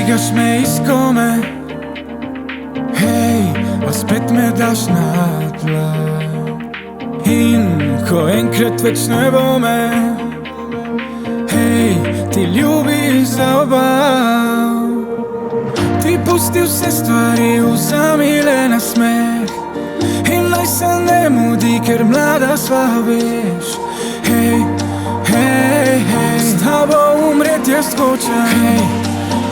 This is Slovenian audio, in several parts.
Dvigaš me iz kome, hej, a spet me daš na tla. In ko enkrat več ne bo me, hej, ti ljubiš za oba. Ti pusti vse stvari, vzami le nasmeh in naj se ne mudi, ker mlada sva, veš. Hej, hej, hej, s tabo umret jaz hočem. Hej,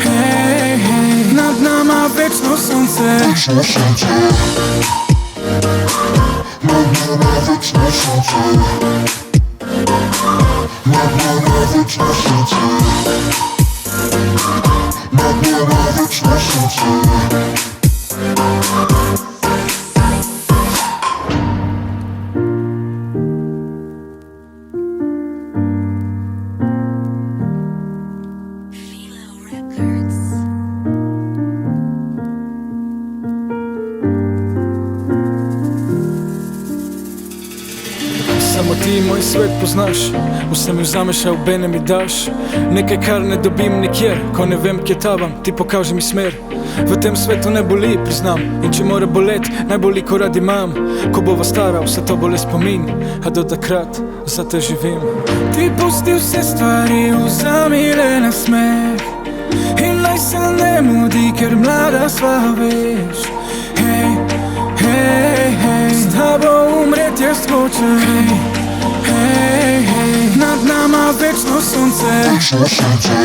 hej, hej, nad nama večno sonce. Večno sonce. Nad nama večno sonce. Nad nama večno sonce. Nad nama večno sonce. Samo ti moj svet poznaš, vse mi vzameš, a obene mi daš nekaj, kar ne dobim nikjer. Ko ne vem, kje tavam, ti pokaži mi smer. V tem svetu ne boli, priznam, in če mora bolet, naj boli, ko rad imam. Ko bova stara, vse to bo le spomin, a do takrat za te živim. Ti pusti vse stvari, vzami le nasmeh in naj se ne mudi, ker mlada sva, veš. Hej, hej, hej, s tabo umret jaz hočem. Hej, hej, hej, nad nama večno sonce. Večno sonce.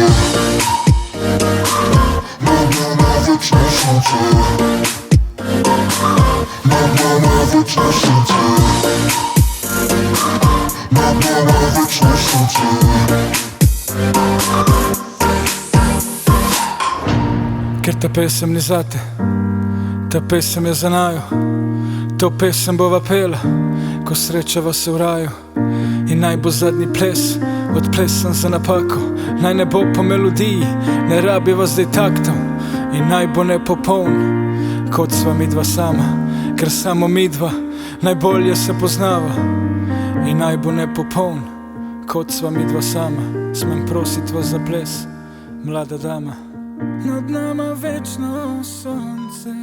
Nad nama večno sonce. Nad nama večno sonce. Nad nama večno sonce. Ker ta pesem ni zate, ta pesem je za naju. To pesem bova pela, ko srečava se v raju. In naj bo zadnji ples, odplesan za napako. Naj ne bo po melodiji, ne rabiva zdaj taktov. In naj bo nepopoln, kot sva midva sama. Ker samo midva najbolje se poznava. In naj bo nepopoln, kot sva midva sama. Smem prositva za ples, mlada dama. Nad nama večno sonce.